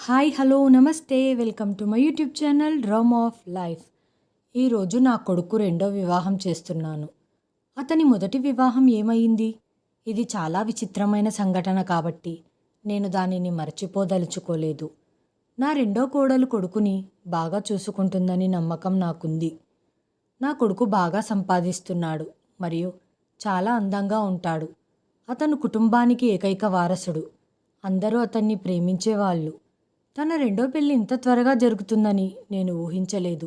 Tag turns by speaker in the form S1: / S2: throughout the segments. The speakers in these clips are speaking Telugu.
S1: హాయ్ హలో నమస్తే welcome to my YouTube channel drama of life. ఈరోజు నా కొడుకు రెండో వివాహం చేస్తున్నాను. అతని మొదటి వివాహం ఏమైంది? ఇది చాలా విచిత్రమైన సంఘటన కాబట్టి నేను దానిని మర్చిపోదలుచుకోలేదు. నా రెండో కోడలు కొడుకుని బాగా చూసుకుంటుందని నమ్మకం నాకుంది. నా కొడుకు బాగా సంపాదిస్తున్నాడు మరియు చాలా అందంగా ఉంటాడు. అతను కుటుంబానికి ఏకైక వారసుడు. అందరూ అతన్ని ప్రేమించేవాళ్ళు. తన రెండో పెళ్లి ఇంత త్వరగా జరుగుతుందని నేను ఊహించలేదు.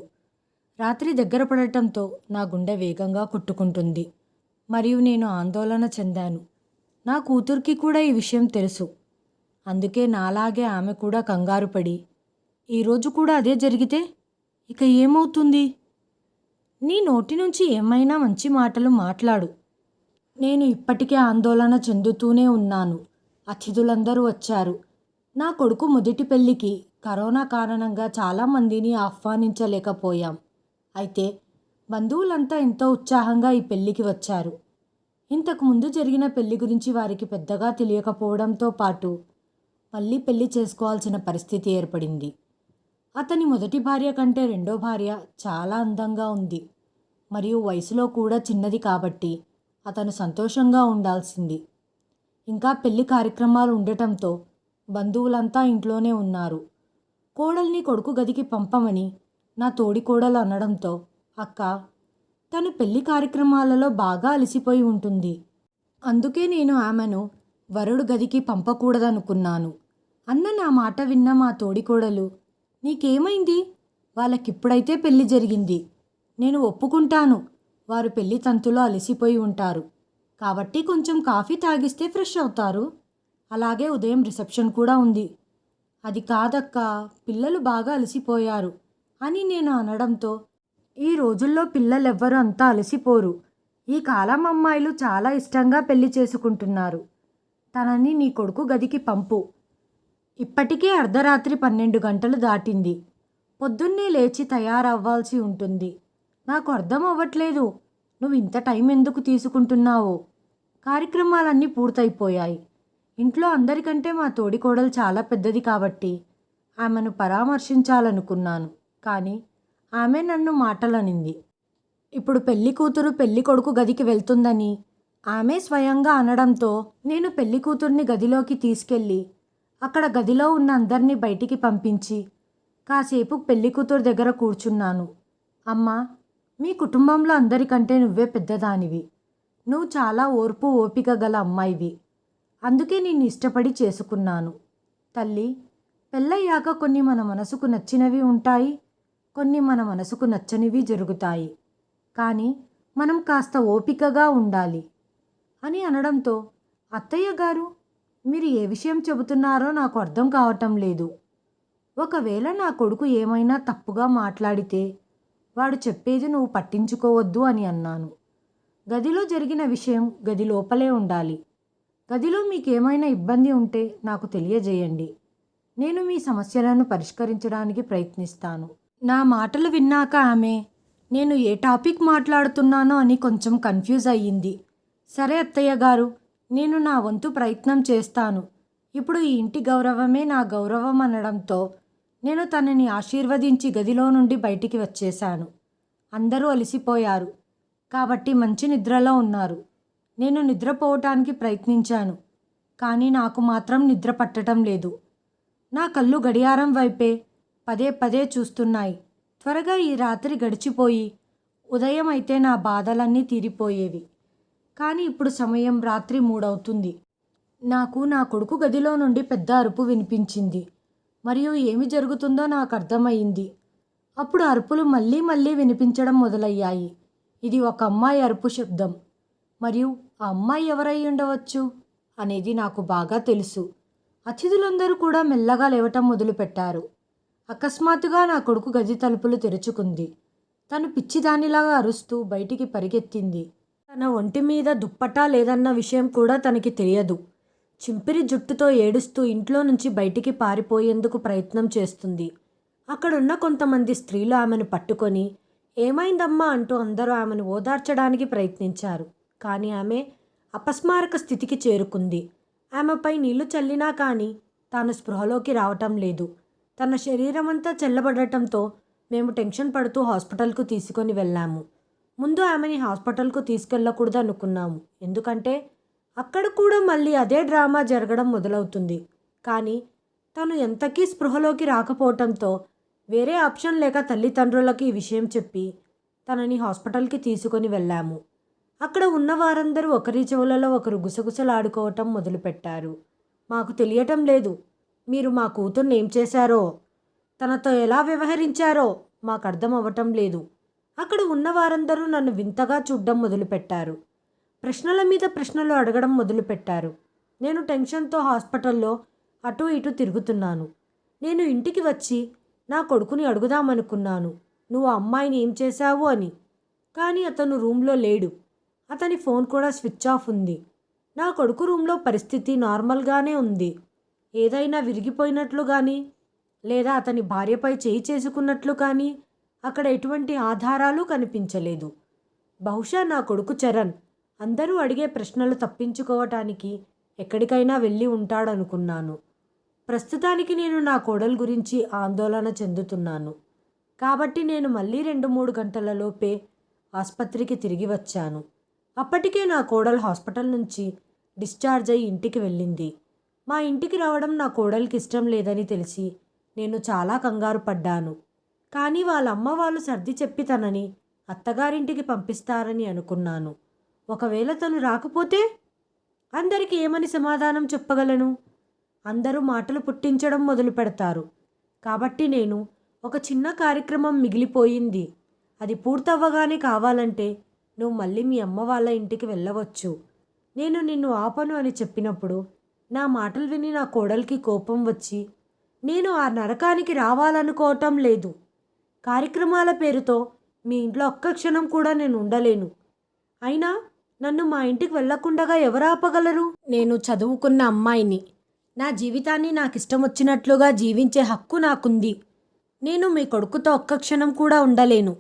S1: రాత్రి దగ్గర పడటంతో నా గుండె వేగంగా కొట్టుకుంటుంది మరియు నేను ఆందోళన చెందాను. నా కూతురికి కూడా ఈ విషయం తెలుసు. అందుకే నాలాగే ఆమె కూడా కంగారు పడి, ఈరోజు కూడా అదే జరిగితే ఇక ఏమవుతుంది? నీ నోటి నుంచి ఏమైనా మంచి మాటలు మాట్లాడు. నేను ఇప్పటికే ఆందోళన చెందుతూనే ఉన్నాను. అతిథులందరూ వచ్చారు. నా కొడుకు మొదటి పెళ్లికి కరోనా కారణంగా చాలామందిని ఆహ్వానించలేకపోయాం. అయితే బంధువులంతా ఎంతో ఉత్సాహంగా ఈ పెళ్లికి వచ్చారు. ఇంతకు ముందు జరిగిన పెళ్లి గురించి వారికి పెద్దగా తెలియకపోవడంతో పాటు మళ్ళీ పెళ్లి చేసుకోవాల్సిన పరిస్థితి ఏర్పడింది. అతని మొదటి భార్య కంటే రెండో భార్య చాలా అందంగా ఉంది మరియు వయసులో కూడా చిన్నది కాబట్టి అతను సంతోషంగా ఉండాల్సింది. ఇంకా పెళ్లి కార్యక్రమాలు ఉండటంతో బంధువులంతా ఇంట్లోనే ఉన్నారు. కోడల్ని కొడుకు గదికి పంపమని నా తోడి కోడలు అనడంతో, అక్క, తను పెళ్లి కార్యక్రమాలలో బాగా అలసిపోయి ఉంటుంది. అందుకే నేను ఆమెను వరుడు గదికి పంపకూడదనుకున్నాను అన్న నా మాట విన్న మా తోడి కోడలు, నీకేమైంది? వాళ్ళకిప్పుడైతే పెళ్లి జరిగింది. నేను ఒప్పుకుంటాను. వారు పెళ్లి తంతులో అలసిపోయి ఉంటారు కాబట్టి కొంచెం కాఫీ తాగిస్తే ఫ్రెష్ అవుతారు. అలాగే ఉదయం రిసెప్షన్ కూడా ఉంది. అది కాదక్క, పిల్లలు బాగా అలసిపోయారు అని నేను అనడంతో, ఈ రోజుల్లో పిల్లలెవ్వరూ అంతా అలసిపోరు. ఈ కాలం అమ్మాయిలు చాలా ఇష్టంగా పెళ్లి చేసుకుంటున్నారు. తనని నీ కొడుకు గదికి పంపు. ఇప్పటికే అర్ధరాత్రి 12 గంటలు దాటింది. పొద్దున్నే లేచి తయారవ్వాల్సి ఉంటుంది. నాకు అర్థం అవ్వట్లేదు నువ్వు ఇంత టైం ఎందుకు తీసుకుంటున్నావో. కార్యక్రమాలన్నీ పూర్తయిపోయాయి. ఇంట్లో అందరికంటే మా తోడికోడలు చాలా పెద్దది కాబట్టి ఆమెను పరామర్శించాలనుకున్నాను. కానీ ఆమె నన్ను మాటలనింది. ఇప్పుడు పెళ్లి కూతురు పెళ్లి కొడుకు గదికి వెళ్తుందని ఆమె స్వయంగా అనడంతో నేను పెళ్లి కూతుర్ని గదిలోకి తీసుకెళ్ళి అక్కడ గదిలో ఉన్న అందరినీ బయటికి పంపించి కాసేపు పెళ్లి కూతురు దగ్గర కూర్చున్నాను. అమ్మా, మీ కుటుంబంలో అందరికంటే నువ్వే పెద్దదానివి. నువ్వు చాలా ఓర్పు ఓపిక గల అమ్మాయివి. అందుకే నిన్ను ఇష్టపడి చేసుకున్నాను. తల్లి, పెళ్ళయ్యాక కొన్ని మన మనసుకు నచ్చినవి ఉంటాయి, కొన్ని మన మనసుకు నచ్చనివి జరుగుతాయి. కానీ మనం కాస్త ఓపికగా ఉండాలి అని అనడంతో, అత్తయ్య గారు, మీరు ఏ విషయం చెబుతున్నారో నాకు అర్థం కావటం లేదు. ఒకవేళ నా కొడుకు ఏమైనా తప్పుగా మాట్లాడితే వాడు చెప్పేది నువ్వు పట్టించుకోవద్దు అని అన్నాను. గదిలో జరిగిన విషయం గది లోపలే ఉండాలి. గదిలో మీకేమైనా ఇబ్బంది ఉంటే నాకు తెలియజేయండి. నేను మీ సమస్యలను పరిష్కరించడానికి ప్రయత్నిస్తాను. నా మాటలు విన్నాక ఆమె నేను ఏ టాపిక్ మాట్లాడుతున్నానో అని కొంచెం కన్ఫ్యూజ్ అయ్యింది. సరే అత్తయ్య గారు, నేను నా వంతు ప్రయత్నం చేస్తాను. ఇప్పుడు ఈ ఇంటి గౌరవమే నా గౌరవం అనడంతో నేను తనని ఆశీర్వదించి గదిలో నుండి బయటికి వచ్చేశాను. అందరూ అలసిపోయారు కాబట్టి మంచి నిద్రలో ఉన్నారు. నేను నిద్రపోవటానికి ప్రయత్నించాను కానీ నాకు మాత్రం నిద్ర పట్టడం లేదు. నా కళ్ళు గడియారం వైపే పదే పదే చూస్తున్నాయి. త్వరగా ఈ రాత్రి గడిచిపోయి ఉదయం అయితే నా బాధలన్నీ తీరిపోయేవి. కానీ ఇప్పుడు సమయం రాత్రి 3 అవుతుంది. నాకు నా కొడుకు గదిలో నుండి పెద్ద అరుపు వినిపించింది మరియు ఏమి జరుగుతుందో నాకు అర్థమయ్యింది. అప్పుడు అరుపులు మళ్ళీ మళ్ళీ వినిపించడం మొదలయ్యాయి. ఇది ఒక అమ్మాయి అరుపు శబ్దం మరియు ఆ అమ్మాయి ఎవరై ఉండవచ్చు అనేది నాకు బాగా తెలుసు. అతిథులందరూ కూడా మెల్లగా లేవటం మొదలుపెట్టారు. అకస్మాత్తుగా నా కొడుకు గది తలుపులు తెరుచుకుంది. తను పిచ్చిదానిలాగా అరుస్తూ బయటికి పరిగెత్తింది. తన ఒంటి మీద దుప్పటా లేదన్న విషయం కూడా తనకి తెలియదు. చింపిరి జుట్టుతో ఏడుస్తూ ఇంట్లో నుంచి బయటికి పారిపోయేందుకు ప్రయత్నం చేస్తుంది. అక్కడున్న కొంతమంది స్త్రీలు ఆమెను పట్టుకొని, ఏమైందమ్మా అంటూ అందరూ ఆమెను ఓదార్చడానికి ప్రయత్నించారు. కానీ ఆమె అపస్మారక స్థితికి చేరుకుంది. ఆమెపై నీళ్లు చల్లినా కానీ తాను స్పృహలోకి రావటం లేదు. తన శరీరమంతా చల్లబడటంతో మేము టెన్షన్ పడుతూ హాస్పిటల్కు తీసుకొని వెళ్ళాము. ముందు ఆమెని హాస్పిటల్కు తీసుకెళ్ళకూడదు అనుకున్నాము. ఎందుకంటే అక్కడ కూడా మళ్ళీ అదే డ్రామా జరగడం మొదలవుతుంది. కానీ తను ఎంతకీ స్పృహలోకి రాకపోవటంతో వేరే ఆప్షన్ లేక తల్లిదండ్రులకి ఈ విషయం చెప్పి తనని హాస్పిటల్కి తీసుకొని వెళ్ళాము. అక్కడ ఉన్న వారందరూ ఒకరి చెవులలో ఒకరు గుసగుసలాడుకోవటం మొదలుపెట్టారు. మాకు తెలియటం లేదు, మీరు మా కూతుర్ని ఏం చేశారో, తనతో ఎలా వ్యవహరించారో మాకు అర్థం అవ్వటం లేదు. అక్కడ ఉన్న వారందరూ నన్ను వింతగా చూడ్డం మొదలుపెట్టారు. ప్రశ్నల మీద ప్రశ్నలు అడగడం మొదలుపెట్టారు. నేను టెన్షన్తో హాస్పిటల్లో అటు ఇటు తిరుగుతున్నాను. నేను ఇంటికి వచ్చి నా కొడుకుని అడుగుదామనుకున్నాను, నువ్వు ఆ అమ్మాయిని ఏం చేశావు అని. కానీ అతను రూమ్లో లేడు. అతని ఫోన్ కూడా స్విచ్ ఆఫ్ ఉంది. నా కొడుకు రూమ్లో పరిస్థితి నార్మల్గానే ఉంది. ఏదైనా విరిగిపోయినట్లు కానీ లేదా అతని భార్యపై చేయి చేసుకున్నట్లు కానీ అక్కడ ఎటువంటి ఆధారాలు కనిపించలేదు. బహుశా నా కొడుకు చరణ్ అందరూ అడిగే ప్రశ్నలు తప్పించుకోవటానికి ఎక్కడికైనా వెళ్ళి ఉంటాడనుకున్నాను. ప్రస్తుతానికి నేను నా కోడలు గురించి ఆందోళన చెందుతున్నాను. కాబట్టి నేను మళ్ళీ 2-3 గంటలలోపే ఆసుపత్రికి తిరిగి వచ్చాను. అప్పటికే నా కోడలు హాస్పిటల్ నుంచి డిశ్చార్జ్ అయి ఇంటికి వెళ్ళింది. మా ఇంటికి రావడం నా కోడలికి ఇష్టం లేదని తెలిసి నేను చాలా కంగారు పడ్డాను. కానీ వాళ్ళ అమ్మ వాళ్ళు సర్ది చెప్పి తనని అత్తగారింటికి పంపిస్తారని అనుకున్నాను. ఒకవేళ తను రాకపోతే అందరికీ ఏమని సమాధానం చెప్పగలను? అందరూ మాటలు పుట్టించడం మొదలు పెడతారు. కాబట్టి నేను ఒక చిన్న కార్యక్రమం మిగిలిపోయింది, అది పూర్తవ్వగానే కావాలంటే నువ్వు మళ్ళీ మీ అమ్మ వాళ్ళ ఇంటికి వెళ్ళవచ్చు, నేను నిన్ను ఆపను అని చెప్పినప్పుడు నా మాటలు విని నా కోడలికి కోపం వచ్చి, నేను ఆ నరకానికి రావాలనుకోవటం లేదు. కార్యక్రమాల పేరుతో మీ ఇంట్లో ఒక్క క్షణం కూడా నేను ఉండలేను. అయినా నన్ను మా ఇంటికి వెళ్ళకుండగా ఎవరు ఆపగలరు? నేను చదువుకున్న అమ్మాయిని. నా జీవితాన్ని నాకు ఇష్టం వచ్చినట్లుగా జీవించే హక్కు నాకుంది. నేను మీ కొడుకుతో ఒక్క క్షణం కూడా ఉండలేను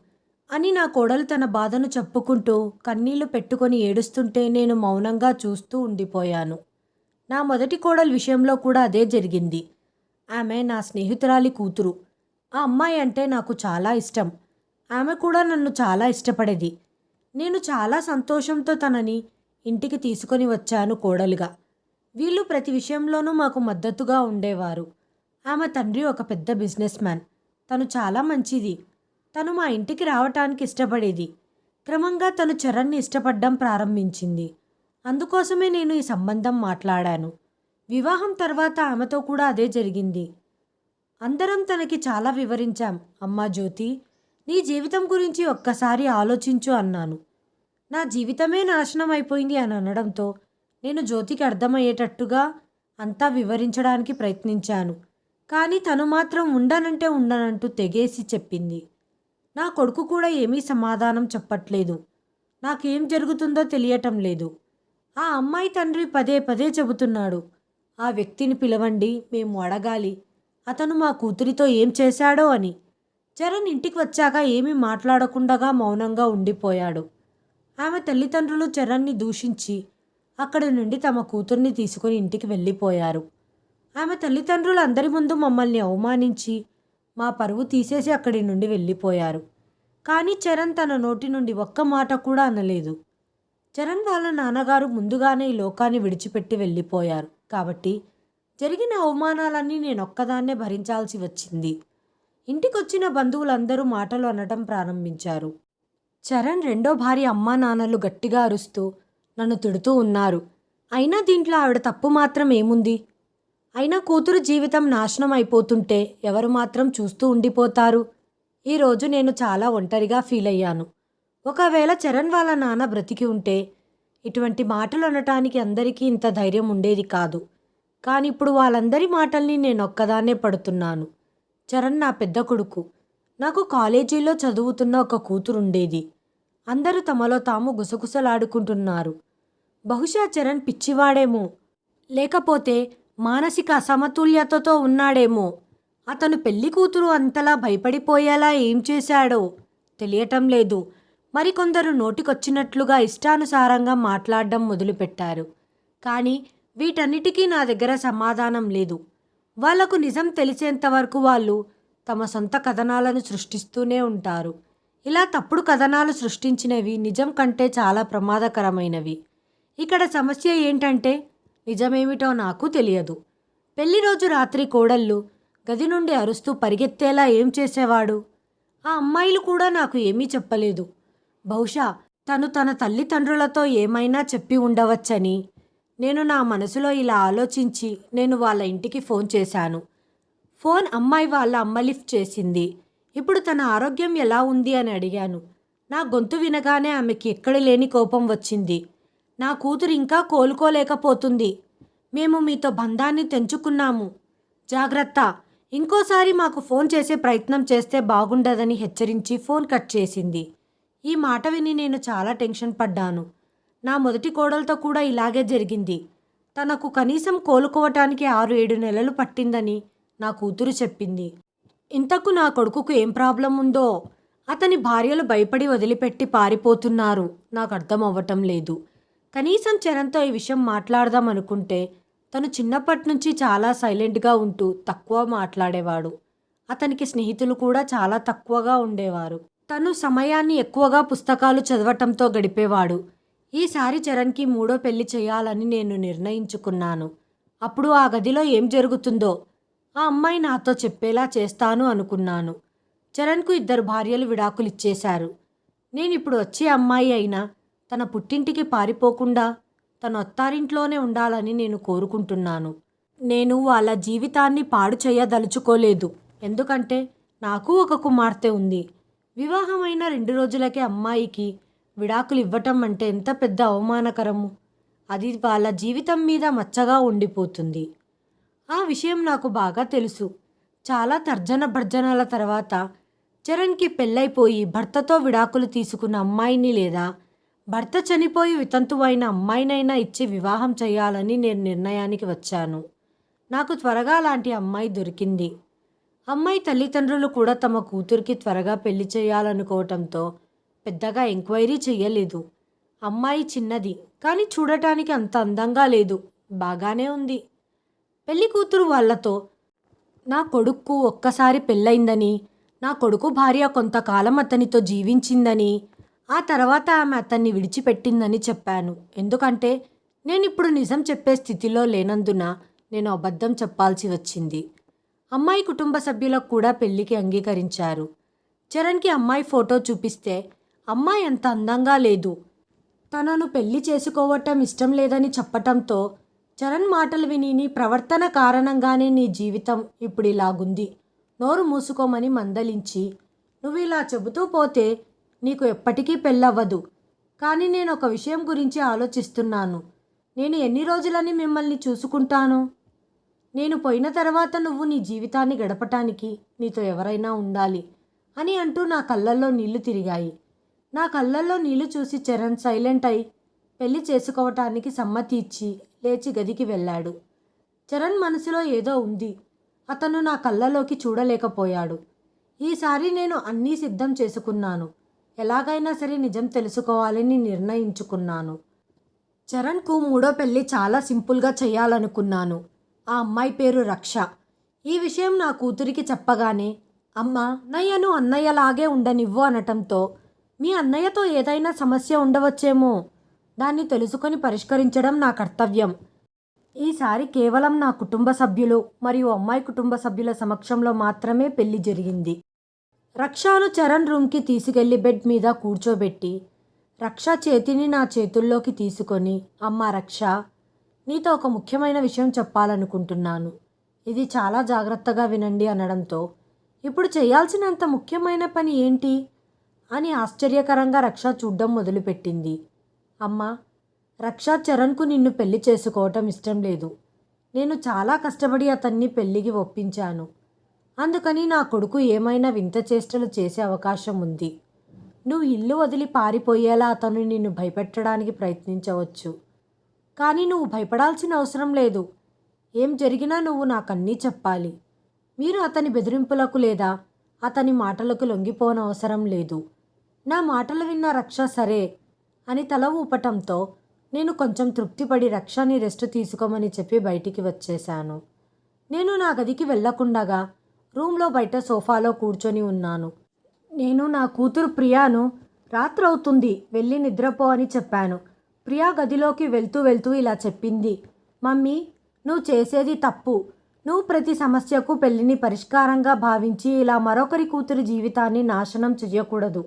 S1: అని నా కోడలు తన బాధను చెప్పుకుంటూ కన్నీళ్లు పెట్టుకొని ఏడుస్తుంటే నేను మౌనంగా చూస్తూ ఉండిపోయాను. నా మొదటి కోడలు విషయంలో కూడా అదే జరిగింది. ఆమె నా స్నేహితురాలి కూతురు. ఆ అమ్మాయి అంటే నాకు చాలా ఇష్టం. ఆమె కూడా నన్ను చాలా ఇష్టపడేది. నేను చాలా సంతోషంతో తనని ఇంటికి తీసుకొని వచ్చాను కోడలుగా. వీళ్ళు ప్రతి విషయంలోనూ మాకు మద్దతుగా ఉండేవారు. ఆమె తండ్రి ఒక పెద్ద బిజినెస్ మ్యాన్. తను చాలా మంచిది. తను మా ఇంటికి రావటానికి ఇష్టపడేది. క్రమంగా తను చరణ్ని ఇష్టపడడం ప్రారంభించింది. అందుకోసమే నేను ఈ సంబంధం మాట్లాడాను. వివాహం తర్వాత ఆమెతో కూడా అదే జరిగింది. అందరం తనకి చాలా వివరించాం. అమ్మా జ్యోతి, నీ జీవితం గురించి ఒక్కసారి ఆలోచించు అన్నాను. నా జీవితమే నాశనం అయిపోయింది అని అనడంతో నేను జ్యోతికి అర్థమయ్యేటట్టుగా అంతా వివరించడానికి ప్రయత్నించాను. కానీ తను మాత్రం ఉండనంటే ఉండనంటూ తెగేసి చెప్పింది. నా కొడుకు కూడా ఏమీ సమాధానం చెప్పట్లేదు. నాకేం జరుగుతుందో తెలియటం లేదు. ఆ అమ్మాయి తండ్రి పదే పదే చెబుతున్నాడు, ఆ వ్యక్తిని పిలవండి, మేము అడగాలి, అతను మా కూతురితో ఏం చేశాడో అని. చరణ్ ఇంటికి వచ్చాక ఏమీ మాట్లాడకుండా మౌనంగా ఉండిపోయాడు. ఆమె తల్లిదండ్రులు చరణ్ని దూషించి అక్కడి నుండి తమ కూతుర్ని తీసుకుని ఇంటికి వెళ్ళిపోయారు. ఆమె తల్లిదండ్రులు అందరి ముందు మమ్మల్ని అవమానించి మా పరువు తీసేసి అక్కడి నుండి వెళ్ళిపోయారు. కానీ చరణ్ తన నోటి నుండి ఒక్క మాట కూడా అనలేదు. చరణ్ వాళ్ళ నాన్నగారు ముందుగానే ఈ లోకాన్ని విడిచిపెట్టి వెళ్ళిపోయారు. కాబట్టి జరిగిన అవమానాలన్నీ నేనొక్కదాన్నే భరించాల్సి వచ్చింది. ఇంటికొచ్చిన బంధువులందరూ మాటలు అనటం ప్రారంభించారు. చరణ్ రెండో భార్య అమ్మా నాన్నలు గట్టిగా అరుస్తూ నన్ను తిడుతూ ఉన్నారు. అయినా దీంట్లో ఆవిడ తప్పు మాత్రం ఏముంది? అయినా కూతురు జీవితం నాశనం అయిపోతుంటే ఎవరు మాత్రం చూస్తూ ఉండిపోతారు? ఈరోజు నేను చాలా ఒంటరిగా ఫీల్ అయ్యాను. ఒకవేళ చరణ్ వాళ్ళ నాన్న బ్రతికి ఉంటే ఇటువంటి మాటలు అనటానికి అందరికీ ఇంత ధైర్యం ఉండేది కాదు. కానీ ఇప్పుడు వాళ్ళందరి మాటల్ని నేను ఒక్కదాన్నే పడుతున్నాను. చరణ్ నా పెద్ద కొడుకు. నాకు కాలేజీలో చదువుతున్న ఒక కూతురు ఉండేది. అందరూ తమలో తాము గుసగుసలాడుకుంటున్నారు. బహుశా చరణ్ పిచ్చివాడేమో, లేకపోతే మానసిక అసమతుల్యతతో ఉన్నాడేమో. అతను పెళ్లి కూతురు అంతలా భయపడిపోయేలా ఏం చేశాడో తెలియటం లేదు. మరికొందరు నోటికొచ్చినట్లుగా ఇష్టానుసారంగా మాట్లాడడం మొదలుపెట్టారు. కానీ వీటన్నిటికీ నా దగ్గర సమాధానం లేదు. వాళ్లకు నిజం తెలిసేంత వరకు వాళ్ళు తమ సొంత కథనాలను సృష్టిస్తూనే ఉంటారు. ఇలా తప్పుడు కథనాలు సృష్టించినవి నిజం కంటే చాలా ప్రమాదకరమైనవి. ఇక్కడ సమస్య ఏంటంటే నిజమేమిటో నాకు తెలియదు. పెళ్లి రోజు రాత్రి కోడళ్ళు గది నుండి అరుస్తూ పరిగెత్తేలా ఏం చేసేవాడు? ఆ అమ్మాయిలు కూడా నాకు ఏమీ చెప్పలేదు. బహుశా తను తన తల్లిదండ్రులతో ఏమైనా చెప్పి ఉండవచ్చని నేను నా మనసులో ఇలా ఆలోచించి నేను వాళ్ళ ఇంటికి ఫోన్ చేశాను. ఫోన్ అమ్మాయి వాళ్ళ అమ్మ లిఫ్ట్ చేసింది. ఇప్పుడు తన ఆరోగ్యం ఎలా ఉంది అని అడిగాను. నా గొంతు వినగానే ఆమెకి ఎక్కడ లేని కోపం వచ్చింది. నా కూతురు ఇంకా కోలుకోలేకపోతుంది. మేము మీతో బంధాన్ని తెంచుకున్నాము. జాగ్రత్త, ఇంకోసారి మాకు ఫోన్ చేసే ప్రయత్నం చేస్తే బాగుండదని హెచ్చరించి ఫోన్ కట్ చేసింది. ఈ మాట విని నేను చాలా టెన్షన్ పడ్డాను. నా మొదటి కోడలతో కూడా ఇలాగే జరిగింది. తనకు కనీసం కోలుకోవటానికి 6-7 నెలలు పట్టిందని నా కూతురు చెప్పింది. ఇంతకు నా కొడుకుకు ఏం ప్రాబ్లం ఉందో? అతని భార్యలు భయపడి వదిలిపెట్టి పారిపోతున్నారు. నాకు అర్థం అవ్వటం లేదు. కనీసం చరణ్తో ఈ విషయం మాట్లాడదాం అనుకుంటే తను చిన్నప్పటి నుంచి చాలా సైలెంట్గా ఉంటూ తక్కువ మాట్లాడేవాడు. అతనికి స్నేహితులు కూడా చాలా తక్కువగా ఉండేవారు. తను సమయాన్ని ఎక్కువగా పుస్తకాలు చదవటంతో గడిపేవాడు. ఈసారి చరణ్కి 3వ పెళ్లి చేయాలని నేను నిర్ణయించుకున్నాను. అప్పుడు ఆ గదిలో ఏం జరుగుతుందో ఆ అమ్మాయి నాతో చెప్పేలా చేస్తాను అనుకున్నాను. చరణ్కు 2 భార్యలు విడాకులిచ్చేశారు. నేనిప్పుడు వచ్చే అమ్మాయి అయినా తన పుట్టింటికి పారిపోకుండా తన అత్తారింట్లోనే ఉండాలని నేను కోరుకుంటున్నాను. నేను వాళ్ళ జీవితాన్ని పాడు చేయదలుచుకోలేదు. ఎందుకంటే నాకు ఒక కుమార్తె ఉంది. వివాహమైన 2 రోజులకే అమ్మాయికి విడాకులు ఇవ్వటం అంటే ఎంత పెద్ద అవమానకరము. అది వాళ్ళ జీవితం మీద మచ్చగా ఉండిపోతుంది. ఆ విషయం నాకు బాగా తెలుసు. చాలా తర్జన భర్జనల తర్వాత చరణ్కి పెళ్ళైపోయి భర్తతో విడాకులు తీసుకున్న అమ్మాయిని లేదా భర్త చనిపోయి వితంతువైన అమ్మాయినైనా ఇచ్చి వివాహం చేయాలని నేను నిర్ణయానికి వచ్చాను. నాకు త్వరగా అలాంటి అమ్మాయి దొరికింది. అమ్మాయి తల్లిదండ్రులు కూడా తమ కూతురికి త్వరగా పెళ్లి చేయాలనుకోవటంతో పెద్దగా ఎంక్వైరీ చెయ్యలేదు. అమ్మాయి చిన్నది, కానీ చూడటానికి అంత అందంగా లేదు. బాగానే ఉంది. పెళ్లి కూతురు వాళ్లతో నా కొడుక్కు ఒక్కసారి పెళ్ళయిందని, నా కొడుకు భార్య కొంతకాలం అతనితో జీవించిందని, ఆ తర్వాత ఆమె అతన్ని విడిచిపెట్టిందని చెప్పాను. ఎందుకంటే నేనిప్పుడు నిజం చెప్పే స్థితిలో లేనందున నేను అబద్ధం చెప్పాల్సి వచ్చింది. అమ్మాయి కుటుంబ సభ్యులకు కూడా పెళ్లికి అంగీకరించారు. చరణ్కి అమ్మాయి ఫోటో చూపిస్తే అమ్మాయి అంత అందంగా లేదు. తనను పెళ్లి చేసుకోవటం ఇష్టం లేదని చెప్పటంతో చరణ్ మాటలు విని నీ ప్రవర్తన కారణంగానే నీ జీవితం ఇప్పుడు ఇలాగుంది, నోరు మూసుకోమని మందలించి, నువ్వు ఇలా చెబుతూ పోతే నీకు ఎప్పటికీ పెళ్ళవ్వదు. కానీ నేను ఒక విషయం గురించి ఆలోచిస్తున్నాను. నేను ఎన్ని రోజులని మిమ్మల్ని చూసుకుంటాను? నేను పోయిన తర్వాత నువ్వు నీ జీవితాన్ని గడపటానికి నీతో ఎవరైనా ఉండాలి అని అంటూ నా కళ్ళల్లో నీళ్లు తిరిగాయి. నా కళ్ళల్లో నీళ్లు చూసి చరణ్ సైలెంట్ అయి పెళ్లి చేసుకోవటానికి సమ్మతి ఇచ్చి లేచి గదికి వెళ్ళాడు. చరణ్ మనసులో ఏదో ఉంది. అతను నా కళ్ళలోకి చూడలేకపోయాడు. ఈసారి నేను అన్నీ సిద్ధం చేసుకున్నాను. ఎలాగైనా సరే నిజం తెలుసుకోవాలని నిర్ణయించుకున్నాను. చరణ్కు 3వ పెళ్లి చాలా సింపుల్గా చేయాలనుకున్నాను. ఆ అమ్మాయి పేరు రక్ష. ఈ విషయం నా కూతురికి చెప్పగానే, అమ్మ నయ్యను అన్నయ్యలాగే ఉండనివ్వు అనటంతో, మీ అన్నయ్యతో ఏదైనా సమస్య ఉండవచ్చేమో, దాన్ని తెలుసుకొని పరిష్కరించడం నా కర్తవ్యం. ఈసారి కేవలం నా కుటుంబ సభ్యులు మరియు అమ్మాయి కుటుంబ సభ్యుల సమక్షంలో మాత్రమే పెళ్లి జరిగింది. రక్షను చరణ్ రూమ్కి తీసుకెళ్లి బెడ్ మీద కూర్చోబెట్టి రక్ష చేతిని నా చేతుల్లోకి తీసుకొని, అమ్మ రక్ష, నీతో ఒక ముఖ్యమైన విషయం చెప్పాలనుకుంటున్నాను. ఇది చాలా జాగ్రత్తగా వినండి అనడంతో, ఇప్పుడు చేయాల్సినంత ముఖ్యమైన పని ఏంటి అని ఆశ్చర్యకరంగా రక్ష చూడ్డం మొదలుపెట్టింది. అమ్మ, రక్ష, చరణ్కు నిన్ను పెళ్లి చేసుకోవటం ఇష్టం లేదు. నేను చాలా కష్టపడి అతన్ని పెళ్లికి ఒప్పించాను. అందుకని నా కొడుకు ఏమైనా వింత చేష్టలు చేసే అవకాశం ఉంది. నువ్వు ఇల్లు వదిలి పారిపోయేలా అతను నిన్ను భయపెట్టడానికి ప్రయత్నించవచ్చు. కానీ నువ్వు భయపడాల్సిన అవసరం లేదు. ఏం జరిగినా నువ్వు నాకన్నీ చెప్పాలి. మీరు అతని బెదిరింపులకు లేదా అతని మాటలకు లొంగిపోనవసరం లేదు. నా మాటలు విన్న రక్ష సరే అని తల ఊపటంతో నేను కొంచెం తృప్తిపడి రక్షని రెస్ట్ తీసుకోమని చెప్పి బయటికి వచ్చేశాను. నేను నా గదికి వెళ్ళకుండగా రూమ్లో బయట సోఫాలో కూర్చొని ఉన్నాను. నేను నా కూతురు ప్రియాను రాత్రవుతుంది వెళ్ళి నిద్రపో అని చెప్పాను. ప్రియా గదిలోకి వెళ్తూ వెళ్తూ ఇలా చెప్పింది, మమ్మీ నువ్వు చేసేది తప్పు. నువ్వు ప్రతి సమస్యకు పెళ్లిని పరిష్కారంగా భావించి ఇలా మరొకరి కూతురు జీవితాన్ని నాశనం చెయ్యకూడదు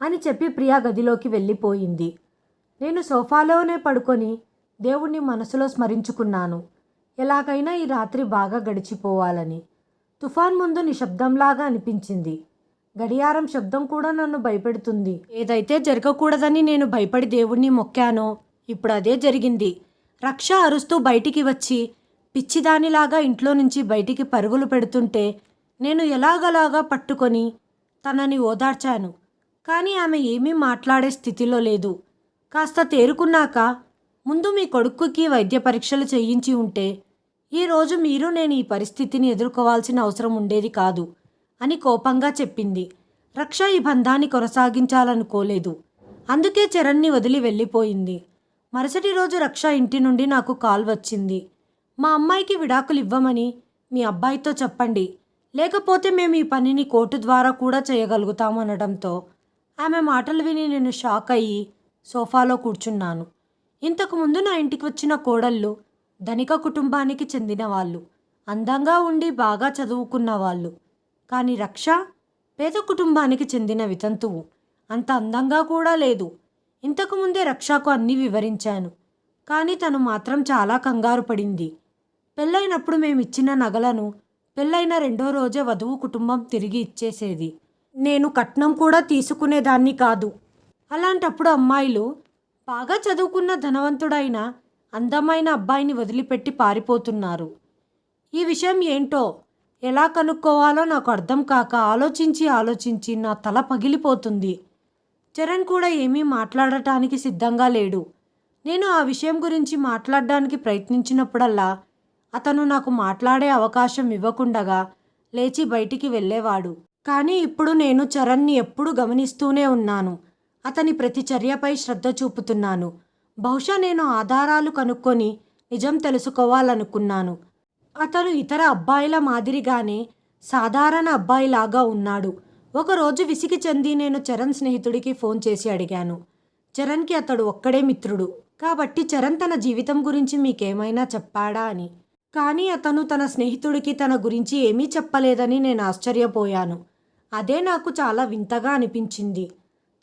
S1: అని చెప్పి ప్రియా గదిలోకి వెళ్ళిపోయింది. నేను సోఫాలోనే పడుకొని దేవుణ్ణి మనసులో స్మరించుకున్నాను. ఎలాగైనా ఈ రాత్రి బాగా గడిచిపోవాలని. తుఫాన్ ముందు నిశ్శబ్దంలాగా అనిపించింది. గడియారం శబ్దం కూడా నన్ను భయపెడుతుంది. ఏదైతే జరగకూడదని నేను భయపడి దేవుణ్ణి మొక్కానో ఇప్పుడు అదే జరిగింది. రక్ష అరుస్తూ బయటికి వచ్చి పిచ్చిదానిలాగా ఇంట్లో నుంచి బయటికి పరుగులు పెడుతుంటే నేను ఎలాగలాగా పట్టుకొని తనని ఓదార్చాను. కానీ ఆమె ఏమీ మాట్లాడే స్థితిలో లేదు. కాస్త తేరుకున్నాక, ముందు మీ కొడుకుకి వైద్య పరీక్షలు చేయించి ఉంటే ఈరోజు మీరు నేను ఈ పరిస్థితిని ఎదుర్కోవాల్సిన అవసరం ఉండేది కాదు అని కోపంగా చెప్పింది. రక్ష ఈ బంధాన్ని కొనసాగించాలనుకోలేదు. అందుకే చరణ్ని వదిలి వెళ్ళిపోయింది. మరుసటి రోజు రక్ష ఇంటి నుండి నాకు కాల్ వచ్చింది. మా అమ్మాయికి విడాకులు ఇవ్వమని మీ అబ్బాయితో చెప్పండి, లేకపోతే మేము ఈ పనిని కోర్టు ద్వారా కూడా చేయగలుగుతామనడంతో ఆమె మాటలు విని నేను షాక్ అయ్యి సోఫాలో కూర్చున్నాను. ఇంతకుముందు నా ఇంటికి వచ్చిన కోడళ్ళు ధనిక కుటుంబానికి చెందిన వాళ్ళు, అందంగా ఉండి బాగా చదువుకున్న వాళ్ళు. కానీ రక్ష పేద కుటుంబానికి చెందిన వితంతువు, అంత అందంగా కూడా లేదు. ఇంతకుముందే రక్షకు అన్నీ వివరించాను. కానీ తను మాత్రం చాలా కంగారు పడింది. పెళ్ళైనప్పుడు మేమిచ్చిన నగలను పెళ్ళైన 2వ రోజే వధువు కుటుంబం తిరిగి ఇచ్చేసేది. నేను కట్నం కూడా తీసుకునేదాన్ని కాదు. అలాంటప్పుడు అమ్మాయిలు బాగా చదువుకున్న ధనవంతుడైన అందమైన అబ్బాయిని వదిలిపెట్టి పారిపోతున్నారు. ఈ విషయం ఏంటో ఎలా కనుక్కోవాలో నాకు అర్థం కాక ఆలోచించి నా తల పగిలిపోతుంది. చరణ్ కూడా ఏమీ మాట్లాడటానికి సిద్ధంగా లేడు. నేను ఆ విషయం గురించి మాట్లాడడానికి ప్రయత్నించినప్పుడల్లా అతను నాకు మాట్లాడే అవకాశం ఇవ్వకుండగా లేచి బయటికి వెళ్ళేవాడు. కానీ ఇప్పుడు నేను చరణ్ని ఎప్పుడూ గమనిస్తూనే ఉన్నాను. అతని ప్రతి చర్యపై శ్రద్ధ చూపుతున్నాను. బహుశా నేను ఆధారాలు కనుక్కొని నిజం తెలుసుకోవాలనుకున్నాను. అతను ఇతర అబ్బాయిల మాదిరిగానే సాధారణ అబ్బాయిలాగా ఉన్నాడు. ఒకరోజు విసిగి చెంది నేను చరణ్ స్నేహితుడికి ఫోన్ చేసి అడిగాను. చరణ్కి అతడు ఒక్కడే మిత్రుడు కాబట్టి చరణ్ తన జీవితం గురించి మీకేమైనా చెప్పాడా అని. కానీ అతను తన స్నేహితుడికి తన గురించి ఏమీ చెప్పలేదని నేను ఆశ్చర్యపోయాను. అదే నాకు చాలా వింతగా అనిపించింది.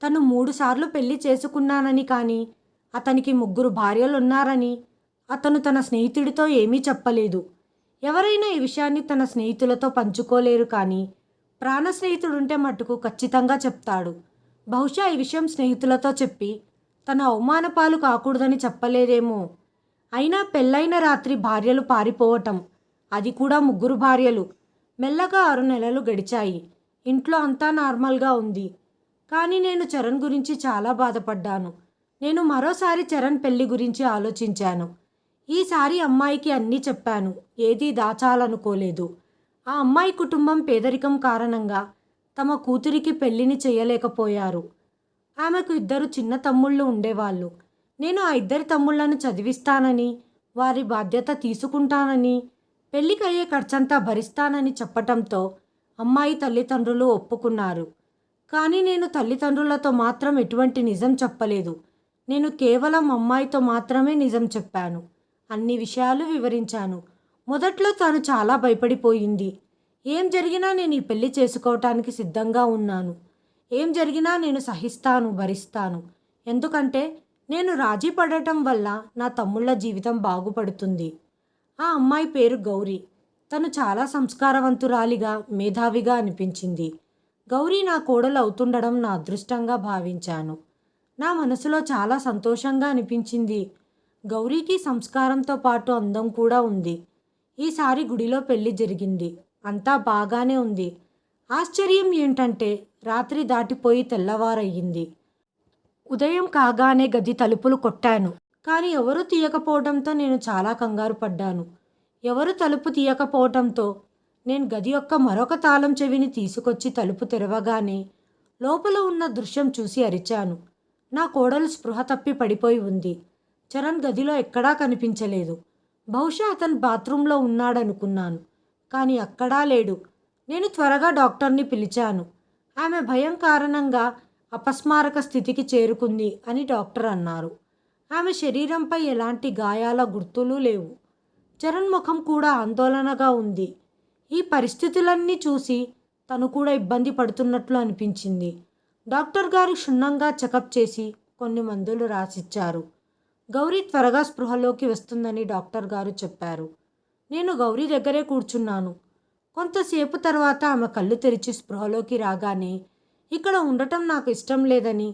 S1: తను 3 సార్లు పెళ్లి చేసుకున్నానని, కానీ అతనికి 3 భార్యలున్నారని అతను తన స్నేహితుడితో ఏమీ చెప్పలేదు. ఎవరైనా ఈ విషయాన్ని తన స్నేహితులతో పంచుకోలేరు, కానీ ప్రాణ స్నేహితుడుంటే మట్టుకు ఖచ్చితంగా చెప్తాడు. బహుశా ఈ విషయం స్నేహితులతో చెప్పి తన అవమానపాలు కాకూడదని చెప్పలేదేమో. అయినా పెళ్ళైన రాత్రి భార్యలు పారిపోవటం, అది కూడా 3 భార్యలు. మెల్లగా 6 నెలలు గడిచాయి. ఇంట్లో అంతా నార్మల్గా ఉంది. కానీ నేను చరణ్ గురించి చాలా బాధపడ్డాను. నేను మరోసారి చరణ్ పెళ్లి గురించి ఆలోచించాను. ఈసారి అమ్మాయికి అన్నీ చెప్పాను. ఏదీ దాచాలనుకోలేదు. ఆ అమ్మాయి కుటుంబం పేదరికం కారణంగా తమ కూతురికి పెళ్లిని చేయలేకపోయారు. ఆమెకు 2 చిన్న తమ్ముళ్ళు ఉండేవాళ్ళు. నేను ఆ 2 తమ్ముళ్లను చదివిస్తానని, వారి బాధ్యత తీసుకుంటానని, పెళ్లికి అయ్యే ఖర్చంతా భరిస్తానని చెప్పటంతో అమ్మాయి తల్లిదండ్రులు ఒప్పుకున్నారు. కానీ నేను తల్లిదండ్రులతో మాత్రం ఎటువంటి నిజం చెప్పలేదు. నేను కేవలం అమ్మాయితో మాత్రమే నిజం చెప్పాను. అన్ని విషయాలు వివరించాను. మొదట్లో తాను చాలా భయపడిపోయింది. ఏం జరిగినా నేను ఈ పెళ్లి చేసుకోవటానికి సిద్ధంగా ఉన్నాను. ఏం జరిగినా నేను సహిస్తాను, భరిస్తాను. ఎందుకంటే నేను రాజీ పడటం వల్ల నా తమ్ముళ్ళ జీవితం బాగుపడుతుంది. ఆ అమ్మాయి పేరు గౌరీ. తను చాలా సంస్కారవంతురాలిగా, మేధావిగా అనిపించింది. గౌరీ నా కోడలు అవుతుండడం నా అదృష్టంగా భావించాను. నా మనసులో చాలా సంతోషంగా అనిపించింది. గౌరీకి సంస్కారంతో పాటు అందం కూడా ఉంది. ఈసారి గుడిలో పెళ్లి జరిగింది. అంతా బాగానే ఉంది. ఆశ్చర్యం ఏంటంటే రాత్రి దాటిపోయి తెల్లవారయ్యింది. ఉదయం కాగానే గది తలుపులు కొట్టాను. కానీ ఎవరూ తీయకపోవడంతో నేను చాలా కంగారు పడ్డాను. ఎవరు తలుపు తీయకపోవడంతో నేను గది యొక్క మరొక తాళం చెవిని తీసుకొచ్చి తలుపు తెరవగానే లోపల ఉన్న దృశ్యం చూసి అరిచాను. నా కోడలు స్పృహ తప్పి పడిపోయి ఉంది. చరణ్ గదిలో ఎక్కడా కనిపించలేదు. బహుశా అతను బాత్రూంలో ఉన్నాడనుకున్నాను. కానీ అక్కడా లేడు. నేను త్వరగా డాక్టర్ని పిలిచాను. ఆమె భయం కారణంగా అపస్మారక స్థితికి చేరుకుంది అని డాక్టర్ అన్నారు. ఆమె శరీరంపై ఎలాంటి గాయాల గుర్తులు లేవు. చరణ్ ముఖం కూడా ఆందోళనగా ఉంది. ఈ పరిస్థితులన్నీ చూసి తను కూడా ఇబ్బంది పడుతున్నట్లు అనిపించింది. డాక్టర్ గారు క్షుణ్ణంగా చెకప్ చేసి కొన్ని మందులు రాసిచ్చారు. గౌరీ త్వరగా స్పృహలోకి వస్తుందని డాక్టర్ గారు చెప్పారు. నేను గౌరీ దగ్గరే కూర్చున్నాను. కొంతసేపు తర్వాత ఆమె కళ్ళు తెరిచి స్పృహలోకి రాగానే ఇక్కడ ఉండటం నాకు ఇష్టం లేదని,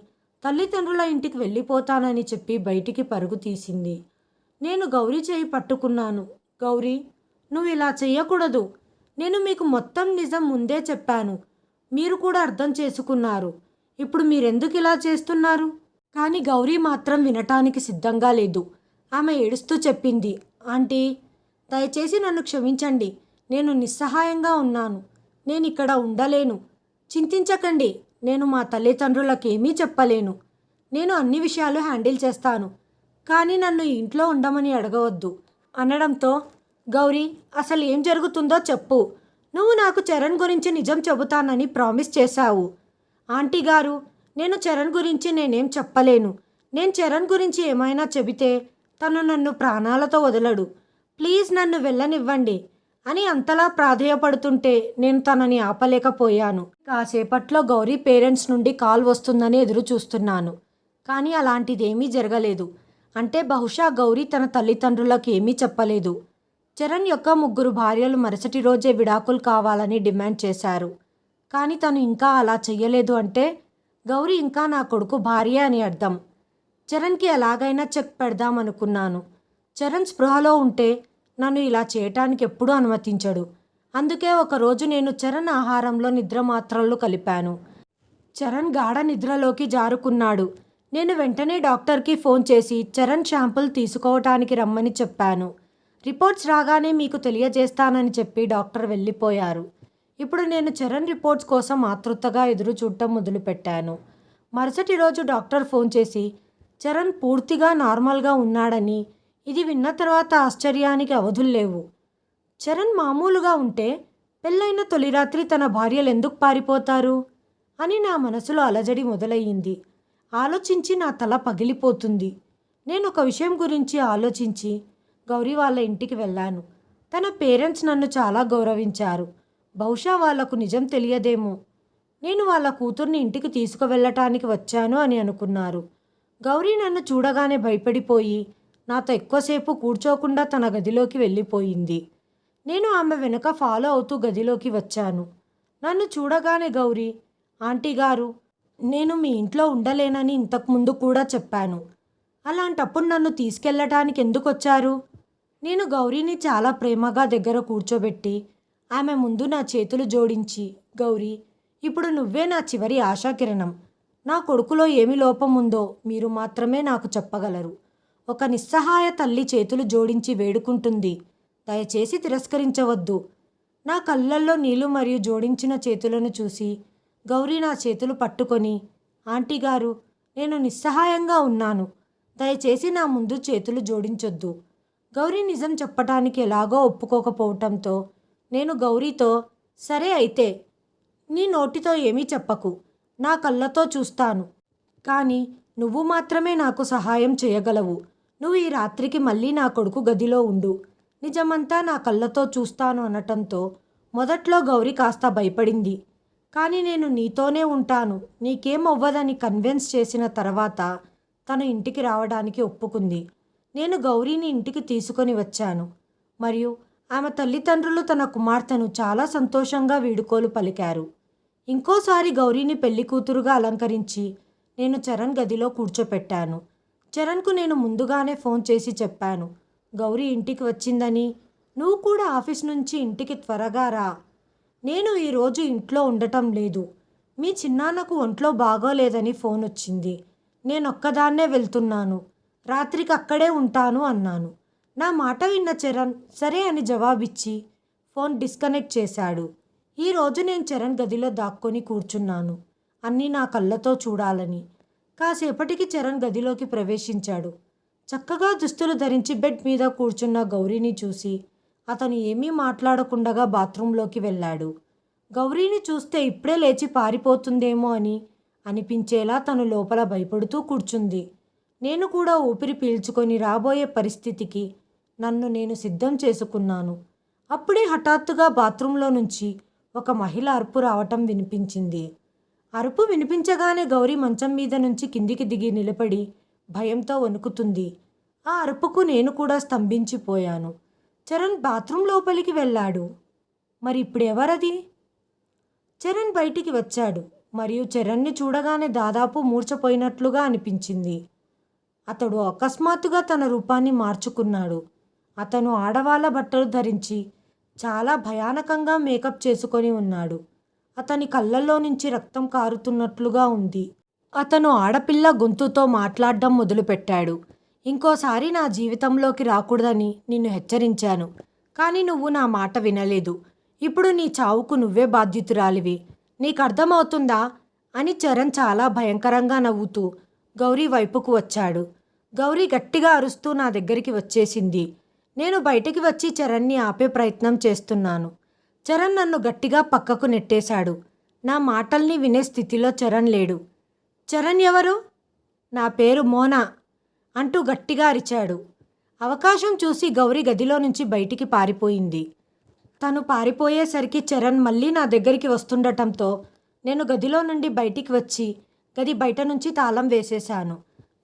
S1: తల్లిదండ్రుల ఇంటికి వెళ్ళిపోతానని చెప్పి బయటికి పరుగు తీసింది. నేను గౌరీ చేయి పట్టుకున్నాను. గౌరీ, నువ్వు ఇలా చెయ్యకూడదు. నేను మీకు మొత్తం నిజం ముందే చెప్పాను. మీరు కూడా అర్థం చేసుకున్నారు. ఇప్పుడు మీరెందుకు ఇలా చేస్తున్నారు? కానీ గౌరీ మాత్రం వినటానికి సిద్ధంగా లేదు. ఆమె ఏడుస్తూ చెప్పింది, ఆంటీ, దయచేసి నన్ను క్షమించండి. నేను నిస్సహాయంగా ఉన్నాను. నేను ఇక్కడ ఉండలేను. చింతించకండి. నేను మా తల్లిదండ్రులకు ఏమీ చెప్పలేను. నేను అన్ని విషయాలు హ్యాండిల్ చేస్తాను. కానీ నన్ను ఇంట్లో ఉండమని అడగవద్దు అనడంతో, గౌరీ, అసలు ఏం జరుగుతుందో చెప్పు. నువ్వు నాకు చరణ్ గురించి నిజం చెబుతానని ప్రామిస్ చేశావు. ఆంటీ గారు, నేను చరణ్ గురించి నేనేం చెప్పలేను. నేను చరణ్ గురించి ఏమైనా చెబితే తను నన్ను ప్రాణాలతో వదలడు. ప్లీజ్ నన్ను వెళ్ళనివ్వండి అని అంతలా ప్రాధేయపడుతుంటే నేను తనని ఆపలేకపోయాను. కాసేపట్లో గౌరీ పేరెంట్స్ నుండి కాల్ వస్తుందని ఎదురు చూస్తున్నాను. కానీ అలాంటిదేమీ జరగలేదు. అంటే బహుశా గౌరీ తన తల్లిదండ్రులకు ఏమీ చెప్పలేదు. చరణ్ యొక్క 3 భార్యలు మరుసటి రోజే విడాకులు కావాలని డిమాండ్ చేశారు. కానీ తను ఇంకా అలా చెయ్యలేదు. అంటే గౌరీ ఇంకా నా కొడుకు భార్య అని అర్థం. చరణ్కి ఎలాగైనా చెక్ పెడదామనుకున్నాను. చరణ్ స్పృహలో ఉంటే నన్ను ఇలా చేయటానికి ఎప్పుడూ అనుమతించడు. అందుకే ఒకరోజు నేను చరణ్ ఆహారంలో నిద్ర మాత్రలు కలిపాను. చరణ్ గాఢ నిద్రలోకి జారుకున్నాడు. నేను వెంటనే డాక్టర్కి ఫోన్ చేసి చరణ్ శాంపుల్ తీసుకోవటానికి రమ్మని చెప్పాను. రిపోర్ట్స్ రాగానే మీకు తెలియజేస్తానని చెప్పి డాక్టర్ వెళ్ళిపోయారు. ఇప్పుడు నేను చరణ్ రిపోర్ట్స్ కోసం ఆతృతగా ఎదురు చూడటం మొదలుపెట్టాను. మరుసటి రోజు డాక్టర్ ఫోన్ చేసి చరణ్ పూర్తిగా నార్మల్గా ఉన్నాడని, ఇది విన్న తర్వాత ఆశ్చర్యానికి అవధుల్లేవు. చరణ్ మామూలుగా ఉంటే పెళ్ళైన తొలి రాత్రి తన భార్యలు ఎందుకు పారిపోతారు అని నా మనసులో అలజడి మొదలయ్యింది. ఆలోచించి నా తల పగిలిపోతుంది. నేను ఒక విషయం గురించి ఆలోచించి గౌరీ వాళ్ళ ఇంటికి వెళ్ళాను. తన పేరెంట్స్ నన్ను చాలా గౌరవించారు. బహుశా వాళ్లకు నిజం తెలియదేమో. నేను వాళ్ళ కూతుర్ని ఇంటికి తీసుకువెళ్ళటానికి వచ్చాను అని అనుకున్నారు. గౌరీ నన్ను చూడగానే భయపడిపోయి నాతో ఎక్కువసేపు కూర్చోకుండా తన గదిలోకి వెళ్ళిపోయింది. నేను ఆమె వెనుక ఫాలో అవుతూ గదిలోకి వచ్చాను. నన్ను చూడగానే గౌరీ, ఆంటీ గారు, నేను మీ ఇంట్లో ఉండలేనని ఇంతకుముందు కూడా చెప్పాను. అలాంటప్పుడు నన్ను తీసుకెళ్ళటానికి ఎందుకు వచ్చారు? నేను గౌరీని చాలా ప్రేమగా దగ్గర కూర్చోబెట్టి ఆమె ముందు నా చేతులు జోడించి, గౌరీ, ఇప్పుడు నువ్వే నా చివరి ఆశాకిరణం. నా కొడుకులో ఏమి లోపం ఉందో మీరు మాత్రమే నాకు చెప్పగలరు. ఒక నిస్సహాయ తల్లి చేతులు జోడించి వేడుకుంటుంది. దయచేసి తిరస్కరించవద్దు. నా కళ్ళల్లో నీళ్లు మరియు జోడించిన చేతులను చూసి గౌరీ నా చేతులు పట్టుకొని, ఆంటీ గారు, నేను నిస్సహాయంగా ఉన్నాను. దయచేసి నా ముందు చేతులు జోడించొద్దు. గౌరీ నిజం చెప్పటానికి ఎలాగో ఒప్పుకోకపోవటంతో నేను గౌరీతో, సరే అయితే నీ నోటితో ఏమీ చెప్పకు, నా కళ్ళతో చూస్తాను. కానీ నువ్వు మాత్రమే నాకు సహాయం చేయగలవు. నువ్వు ఈ రాత్రికి మళ్ళీ నా కొడుకు గదిలో ఉండు. నిజమంతా నా కళ్ళతో చూస్తాను అనటంతో మొదట్లో గౌరీ కాస్త భయపడింది. కానీ నేను నీతోనే ఉంటాను, నీకేం అవ్వదని కన్విన్స్ చేసిన తర్వాత తను ఇంటికి రావడానికి ఒప్పుకుంది. నేను గౌరీని ఇంటికి తీసుకొని వచ్చాను మరియు ఆమె తల్లిదండ్రులు తన కుమార్తెను చాలా సంతోషంగా వీడుకోలు పలికారు. ఇంకోసారి గౌరీని పెళ్లి కూతురుగా అలంకరించి నేను చరణ్ గదిలో కూర్చోపెట్టాను. చరణ్కు నేను ముందుగానే ఫోన్ చేసి చెప్పాను, గౌరీ ఇంటికి వచ్చిందని. నువ్వు కూడా ఆఫీస్ నుంచి ఇంటికి త్వరగా రా. నేను ఈరోజు ఇంట్లో ఉండటం లేదు. మీ చిన్నాన్నకు ఒంట్లో బాగోలేదని ఫోన్ వచ్చింది. నేనొక్కదాన్నే వెళ్తున్నాను. రాత్రికి అక్కడే ఉంటాను అన్నాను. నా మాట విన్న చరణ్ సరే అని జవాబిచ్చి ఫోన్ డిస్కనెక్ట్ చేశాడు. ఈరోజు నేను చరణ్ గదిలో దాక్కొని కూర్చున్నాను, అన్నీ నా కళ్ళతో చూడాలని. కాసేపటికి చరణ్ గదిలోకి ప్రవేశించాడు. చక్కగా దుస్తులు ధరించి బెడ్ మీద కూర్చున్న గౌరీని చూసి అతను ఏమీ మాట్లాడకుండగా బాత్రూంలోకి వెళ్ళాడు. గౌరీని చూస్తే ఇప్పుడే లేచి పారిపోతుందేమో అని అనిపించేలా తను లోపల భయపడుతూ కూర్చుంది. నేను కూడా ఊపిరి పీల్చుకొని రాబోయే పరిస్థితికి నన్ను నేను సిద్ధం చేసుకున్నాను. అప్పుడే హఠాత్తుగా బాత్రూంలో నుంచి ఒక మహిళ అరుపు రావటం వినిపించింది. అరుపు వినిపించగానే గౌరీ మంచం మీద నుంచి కిందికి దిగి నిలబడి భయంతో వణుకుతుంది. ఆ అరుపుకు నేను కూడా స్తంభించిపోయాను. చరణ్ బాత్రూం లోపలికి వెళ్ళాడు. మరి ఇప్పుడు ఎవరది? చరణ్ బయటికి వచ్చాడు మరియు చరణ్ని చూడగానే దాదాపు మూర్ఛపోయినట్లుగా అనిపించింది. అతడు అకస్మాత్తుగా తన రూపాన్ని మార్చుకున్నాడు. అతను ఆడవాళ్ళ బట్టలు ధరించి చాలా భయానకంగా మేకప్ చేసుకొని ఉన్నాడు. అతని కళ్ళల్లో నుంచి రక్తం కారుతున్నట్లుగా ఉంది. అతను ఆడపిల్ల గొంతుతో మాట్లాడడం మొదలుపెట్టాడు. ఇంకోసారి నా జీవితంలోకి రాకూడదని నిన్ను హెచ్చరించాను, కానీ నువ్వు నా మాట వినలేదు. ఇప్పుడు నీ చావుకు నువ్వే బాధ్యుతురాలివి. నీకు అర్థమవుతుందా అని చరణ్ చాలా భయంకరంగా నవ్వుతూ గౌరీ వైపుకు వచ్చాడు. గౌరీ గట్టిగా అరుస్తూ నా దగ్గరికి వచ్చేసింది. నేను బయటికి వచ్చి చరణ్ని ఆపే ప్రయత్నం చేస్తున్నాను. చరణ్ నన్ను గట్టిగా పక్కకు నెట్టేశాడు. నా మాటల్ని వినే స్థితిలో చరణ్ లేడు. చరణ్ ఎవరు? నా పేరు మోనా అంటూ గట్టిగా అరిచాడు. అవకాశం చూసి గౌరీ గదిలో నుంచి బయటికి పారిపోయింది. తను పారిపోయేసరికి చరణ్ మళ్ళీ నా దగ్గరికి వస్తుండటంతో నేను గదిలో నుండి బయటికి వచ్చి గది బయట నుంచి తాళం వేసేశాను.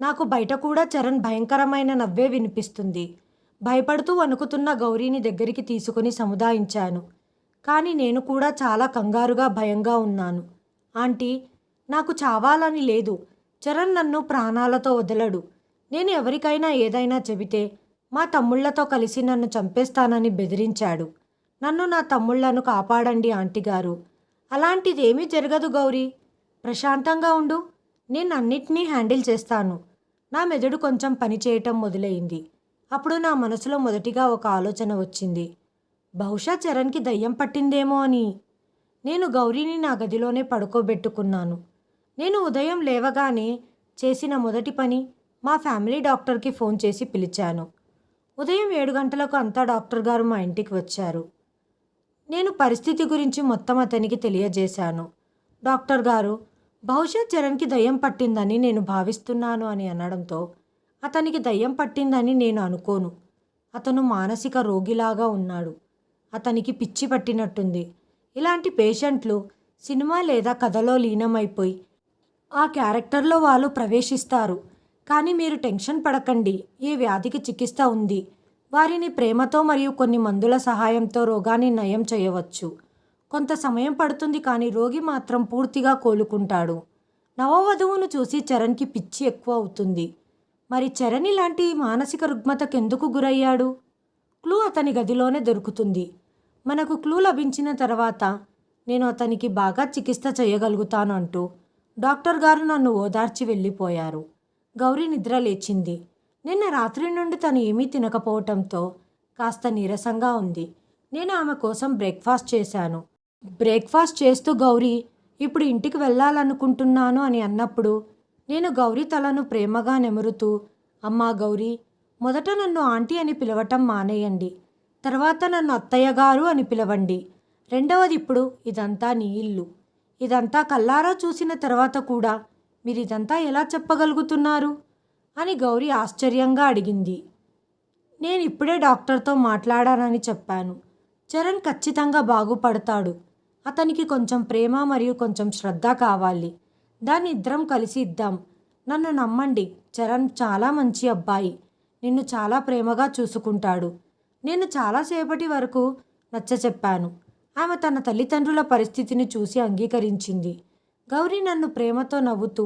S1: నాకు బయట కూడా చరణ్ భయంకరమైన నవ్వే వినిపిస్తుంది. భయపడుతూ వణుకుతున్న గౌరీని దగ్గరికి తీసుకుని సముదాయించాను. కానీ నేను కూడా చాలా కంగారుగా భయంగా ఉన్నాను. ఆంటీ, నాకు చావాలని లేదు. చరణ్ నన్ను ప్రాణాలతో వదలడు. నేను ఎవరికైనా ఏదైనా చెబితే మా తమ్ముళ్లతో కలిసి నన్ను చంపేస్తానని బెదిరించాడు. నన్ను నా తమ్ముళ్లను కాపాడండి ఆంటీగారు. అలాంటిదేమీ జరగదు గౌరీ. ప్రశాంతంగా ఉండు. నేను అన్నిటినీ హ్యాండిల్ చేస్తాను. నా మెదడు కొంచెం పని చేయటం మొదలైంది. అప్పుడు నా మనసులో మొదటిగా ఒక ఆలోచన వచ్చింది. బహుశా చరణ్కి దయ్యం పట్టిందేమో అని. నేను గౌరీని నా గదిలోనే పడుకోబెట్టుకున్నాను. నేను ఉదయం లేవగానే చేసిన మొదటి పని మా ఫ్యామిలీ డాక్టర్కి ఫోన్ చేసి పిలిచాను. ఉదయం 7 గంటలకు అంతా డాక్టర్ గారు మా ఇంటికి వచ్చారు. నేను పరిస్థితి గురించి మొత్తం అతనికి తెలియజేశాను. డాక్టర్ గారు బహుశా చరణ్కి దయ్యం పట్టిందని నేను భావిస్తున్నాను అని అనడంతో, అతనికి దయ్యం పట్టిందని నేను అనుకోను. అతను మానసిక రోగిలాగా ఉన్నాడు. అతనికి పిచ్చి పట్టినట్టుంది. ఇలాంటి పేషెంట్లు సినిమా లేదా కథలో లీనమైపోయి ఆ క్యారెక్టర్లో వాళ్ళు ప్రవేశిస్తారు. కానీ మీరు టెన్షన్ పడకండి. ఈ వ్యాధికి చికిత్స ఉంది. వారిని ప్రేమతో మరియు కొన్ని మందుల సహాయంతో రోగాన్ని నయం చేయవచ్చు. కొంత సమయం పడుతుంది, కానీ రోగి మాత్రం పూర్తిగా కోలుకుంటాడు. నవవధువును చూసి చరణ్కి పిచ్చి ఎక్కువ అవుతుంది. మరి చరణ్ ఇలాంటి మానసిక రుగ్మతకు ఎందుకు గురయ్యాడు? క్లూ అతని గదిలోనే దొరుకుతుంది. మనకు క్లూ లభించిన తర్వాత నేను అతనికి బాగా చికిత్స చేయగలుగుతాను అంటూ డాక్టర్ గారు నన్ను ఓదార్చి వెళ్ళిపోయారు. గౌరీ నిద్ర లేచింది. నిన్న రాత్రి నుండి తను ఏమీ తినకపోవటంతో కాస్త నీరసంగా ఉంది. నేను ఆమె కోసం బ్రేక్ఫాస్ట్ చేశాను. బ్రేక్ఫాస్ట్ చేస్తూ గౌరీ ఇప్పుడు ఇంటికి వెళ్ళాలనుకుంటున్నాను అని అన్నప్పుడు నేను గౌరీ తలను ప్రేమగా నెమురుతూ, అమ్మా గౌరీ, మొదట నన్ను ఆంటీ అని పిలవటం మానేయండి. తర్వాత నన్ను అత్తయ్య గారు అని పిలవండి. రెండవది, ఇప్పుడు ఇదంతా నీ ఇల్లు. ఇదంతా కల్లారా చూసిన తర్వాత కూడా మీరు ఇదంతా ఎలా చెప్పగలుగుతున్నారు అని గౌరీ ఆశ్చర్యంగా అడిగింది. నేను ఇప్పుడే డాక్టర్తో మాట్లాడానని చెప్పాను. చరణ్ ఖచ్చితంగా బాగుపడతాడు. అతనికి కొంచెం ప్రేమ మరియు కొంచెం శ్రద్ధ కావాలి. దాన్ని ఇద్దరం కలిసి ఇద్దాం. నన్ను నమ్మండి, చరణ్ చాలా మంచి అబ్బాయి. నిన్ను చాలా ప్రేమగా చూసుకుంటాడు. నేను చాలాసేపటి వరకు నచ్చచెప్పాను. ఆమె తన తల్లిదండ్రుల పరిస్థితిని చూసి అంగీకరించింది. గౌరీ నన్ను ప్రేమతో నవ్వుతూ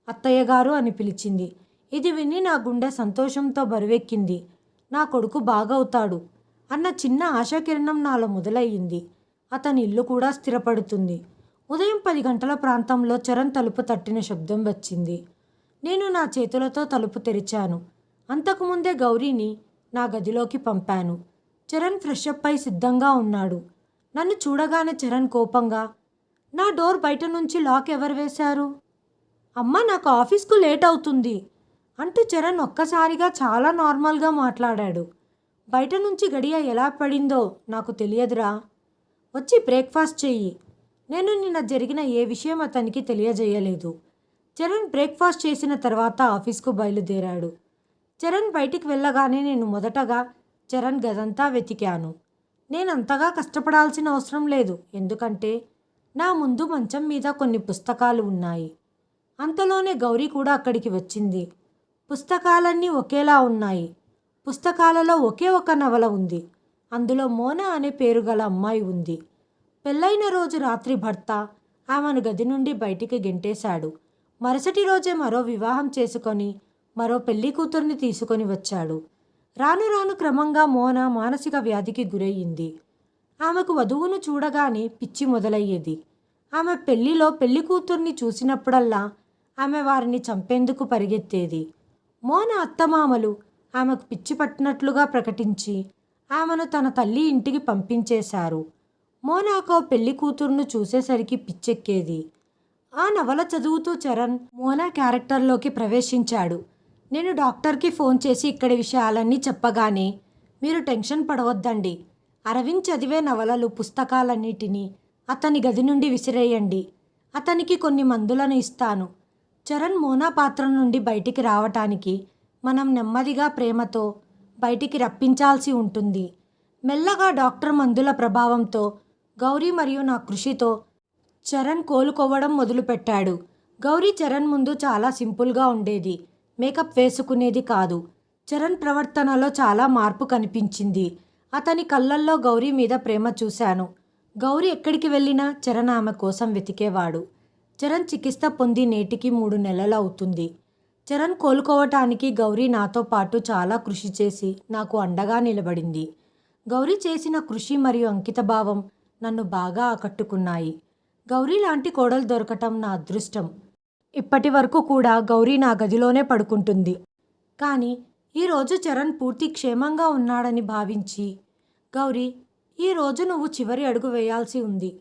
S1: అత్తయ్య గారు అని పిలిచింది. ఇది విని నా గుండె సంతోషంతో బరువెక్కింది. నా కొడుకు బాగవుతాడు అన్న చిన్న ఆశాకిరణం నాలో మొదలయ్యింది. అతని ఇల్లు కూడా స్థిరపడుతుంది. ఉదయం 10 గంటల ప్రాంతంలో చరణ్ తలుపు తట్టిన శబ్దం వచ్చింది. నేను నా చేతులతో తలుపు తెరిచాను. అంతకుముందే గౌరీని నా గదిలోకి పంపాను. చరణ్ ఫ్రెష్ అప్ అయి సిద్ధంగా ఉన్నాడు. నన్ను చూడగానే చరణ్ కోపంగా, నా డోర్ బయట నుంచి లాక్ ఎవరు వేశారు? అమ్మ, నాకు ఆఫీస్కు లేట్ అవుతుంది అంటూ చరణ్ ఒక్కసారిగా చాలా నార్మల్గా మాట్లాడాడు. బయట నుంచి గడియ ఎలా పడిందో నాకు తెలియదురా. వచ్చి బ్రేక్ఫాస్ట్ చెయ్యి. నేను నిన్న జరిగిన ఏ విషయం అతనికి తెలియజేయలేదు. చరణ్ బ్రేక్ఫాస్ట్ చేసిన తర్వాత ఆఫీస్కు బయలుదేరాడు. చరణ్ బయటికి వెళ్ళగానే నేను మొదటగా చరణ్ గదంతా వెతికాను. నేనంతగా కష్టపడాల్సిన అవసరం లేదు, ఎందుకంటే నా ముందు మంచం మీద కొన్ని పుస్తకాలు ఉన్నాయి. అంతలోనే గౌరీ కూడా అక్కడికి వచ్చింది. పుస్తకాలన్నీ ఒకేలా ఉన్నాయి. పుస్తకాలలో ఒకే ఒక నవల ఉంది. అందులో మోనా అనే పేరు గల అమ్మాయి ఉంది. పెళ్ళైన రోజు రాత్రి భర్త ఆమెను గది నుండి బయటికి గెంటేశాడు. మరుసటి రోజే మరో వివాహం చేసుకొని మరో పెళ్లి కూతుర్ని తీసుకొని వచ్చాడు. రాను రాను క్రమంగా మోనా మానసిక వ్యాధికి గురయ్యింది. ఆమెకు వధువును చూడగానే పిచ్చి మొదలయ్యేది. ఆమె పెళ్లిలో పెళ్లి కూతుర్ని చూసినప్పుడల్లా ఆమె వారిని చంపేందుకు పరిగెత్తేది. మోనా అత్తమామలు ఆమెకు పిచ్చి పట్టినట్లుగా ప్రకటించి ఆమెను తన తల్లి ఇంటికి పంపించేశారు. మోనాకో పెళ్లి కూతురును చూసేసరికి పిచ్చెక్కేది. ఆ నవల చదువుతూ చరణ్ మోనా క్యారెక్టర్లోకి ప్రవేశించాడు. నేను డాక్టర్కి ఫోన్ చేసి ఇక్కడి విషయాలన్నీ చెప్పగానే, మీరు టెన్షన్ పడవద్దండి, అరవింద్ చదివే నవలలు పుస్తకాలన్నిటినీ అతని గది నుండి విసిరేయండి, అతనికి కొన్ని మందులను ఇస్తాను. చరణ్ మోనా పాత్ర నుండి బయటికి రావటానికి మనం నెమ్మదిగా ప్రేమతో బయటికి రప్పించాల్సి ఉంటుంది. మెల్లగా డాక్టర్ మందుల ప్రభావంతో, గౌరీ మరియు నా కృషితో చరణ్ కోలుకోవడం మొదలుపెట్టాడు. గౌరీ చరణ్ ముందు చాలా సింపుల్గా ఉండేది. మేకప్ వేసుకునేది కాదు. చరణ్ ప్రవర్తనలో చాలా మార్పు కనిపించింది. అతని కళ్ళల్లో గౌరీ మీద ప్రేమ చూశాను. గౌరీ ఎక్కడికి వెళ్ళినా చరణ్ ఆమె కోసం వెతికేవాడు. చరణ్ చికిత్స పొంది నేటికి 3 నెలలు అవుతుంది. చరణ్ కోలుకోవటానికి గౌరీ నాతో పాటు చాలా కృషి చేసి నాకు అండగా నిలబడింది. గౌరీ చేసిన కృషి మరియు అంకితభావం నన్ను బాగా ఆకట్టుకున్నాయి. గౌరీ లాంటి కోడలు దొరకటం నా అదృష్టం. ఇప్పటి వరకు కూడా గౌరీ నా గదిలోనే పడుకుంటుంది. కానీ ఈరోజు చరణ్ పూర్తి క్షేమంగా ఉన్నాడని భావించి, గౌరీ, ఈరోజు నువ్వు చివరి అడుగు వేయాల్సి ఉంది.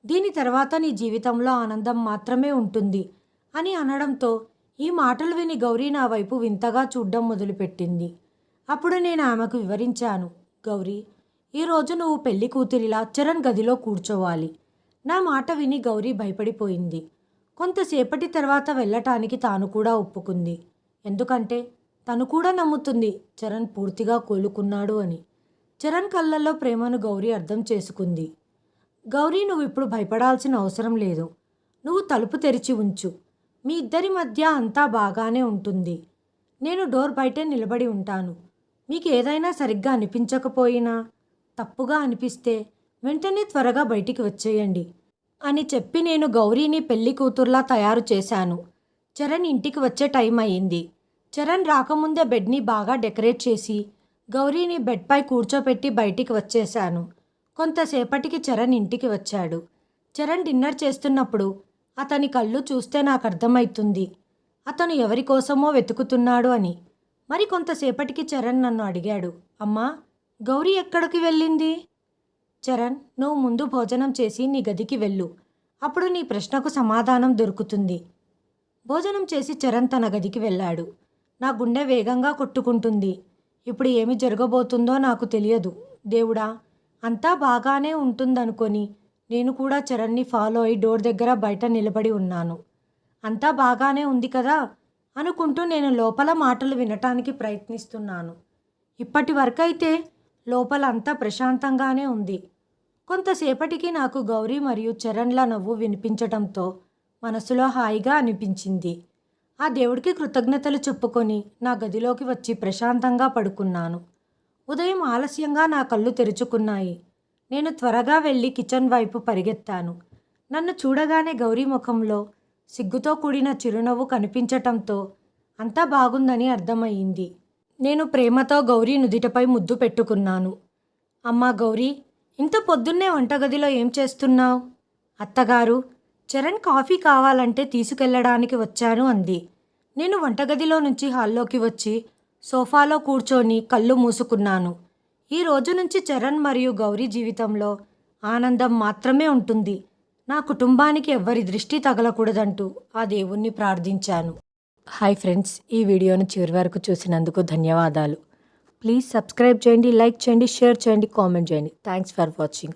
S1: దీని తర్వాత నీ జీవితంలో ఆనందం మాత్రమే ఉంటుంది అని అనడంతో ఈ మాటలు విని గౌరీ నా వైపు వింతగా చూడ్డం మొదలుపెట్టింది. అప్పుడు నేను ఆమెకు వివరించాను, గౌరీ, ఈరోజు నువ్వు పెళ్లి కూతురిలా చరణ్ గదిలో కూర్చోవాలి. నా మాట విని గౌరీ భయపడిపోయింది. కొంతసేపటి తర్వాత వెళ్ళటానికి తాను కూడా ఒప్పుకుంది. ఎందుకంటే తను కూడా నమ్ముతుంది చరణ్ పూర్తిగా కోలుకున్నాడు అని. చరణ్ కళ్ళల్లో ప్రేమను గౌరీ అర్థం చేసుకుంది. గౌరీ, నువ్వు ఇప్పుడు భయపడాల్సిన అవసరం లేదు. నువ్వు తలుపు తెరిచి ఉంచు. మీ ఇద్దరి మధ్య అంతా బాగానే ఉంటుంది. నేను డోర్ బయటే నిలబడి ఉంటాను. మీకు ఏదైనా సరిగ్గా అనిపించకపోయినా, తప్పుగా అనిపిస్తే వెంటనే త్వరగా బయటికి వచ్చేయండి అని చెప్పి నేను గౌరీని పెళ్లి కూతుర్లా తయారు చేశాను. చరణ్ ఇంటికి వచ్చే టైం అయ్యింది. చరణ్ రాకముందే బెడ్ని బాగా డెకరేట్ చేసి గౌరీని బెడ్పై కూర్చోపెట్టి బయటికి వచ్చేశాను. కొంతసేపటికి చరణ్ ఇంటికి వచ్చాడు. చరణ్ డిన్నర్ చేస్తున్నప్పుడు అతని కళ్ళు చూస్తే నాకు అర్థమవుతుంది అతను ఎవరి కోసమో వెతుకుతున్నాడు అని. మరి కొంతసేపటికి చరణ్ నన్ను అడిగాడు, అమ్మా, గౌరీ ఎక్కడికి వెళ్ళింది? చరణ్, నువ్వు ముందు భోజనం చేసి నీ గదికి వెళ్ళు. అప్పుడు నీ ప్రశ్నకు సమాధానం దొరుకుతుంది. భోజనం చేసి చరణ్ తన గదికి వెళ్ళాడు. నా గుండె వేగంగా కొట్టుకుంటుంది. ఇప్పుడు ఏమి జరగబోతుందో నాకు తెలియదు. దేవుడా, అంతా బాగానే ఉంటుందనుకొని నేను కూడా చరణ్ని ఫాలో అయి డోర్ దగ్గర బయట నిలబడి ఉన్నాను. అంతా బాగానే ఉంది కదా అనుకుంటూ నేను లోపల మాటలు వినటానికి ప్రయత్నిస్తున్నాను. ఇప్పటి వరకైతే లోపల అంతా ప్రశాంతంగానే ఉంది. కొంతసేపటికి నాకు గౌరీ మరియు చరణ్ల నవ్వు వినిపించటంతో మనసులో హాయిగా అనిపించింది. ఆ దేవుడికి కృతజ్ఞతలు చెప్పుకొని నా గదిలోకి వచ్చి ప్రశాంతంగా పడుకున్నాను. ఉదయం ఆలస్యంగా నా కళ్ళు తెరుచుకున్నాయి. నేను త్వరగా వెళ్ళి కిచెన్ వైపు పరిగెత్తాను. నన్ను చూడగానే గౌరీ ముఖంలో సిగ్గుతో కూడిన చిరునవ్వు కనిపించటంతో అంతా బాగుందని అర్థమయ్యింది. నేను ప్రేమతో గౌరీ నుదిటపై ముద్దు పెట్టుకున్నాను. అమ్మా గౌరీ, ఇంత పొద్దున్నే వంటగదిలో ఏం చేస్తున్నావు? అత్తగారు, చరణ్ కాఫీ కావాలంటే తీసుకెళ్లడానికి వచ్చాను అంది. నేను వంటగదిలో నుంచి హాల్లోకి వచ్చి సోఫాలో కూర్చొని కళ్ళు మూసుకున్నాను. ఈ రోజు నుంచి చరణ్ మరియు గౌరీ జీవితంలో ఆనందం మాత్రమే ఉంటుంది. నా కుటుంబానికి ఎవ్వరి దృష్టి తగలకూడదంటూ ఆ దేవుణ్ణి ప్రార్థించాను. హాయ్ ఫ్రెండ్స్, ఈ వీడియోను చివరి వరకు చూసినందుకు ధన్యవాదాలు. ప్లీజ్ సబ్స్క్రైబ్ చేయండి, లైక్ చేయండి, షేర్ చేయండి, కామెంట్ చేయండి. Thanks for watching.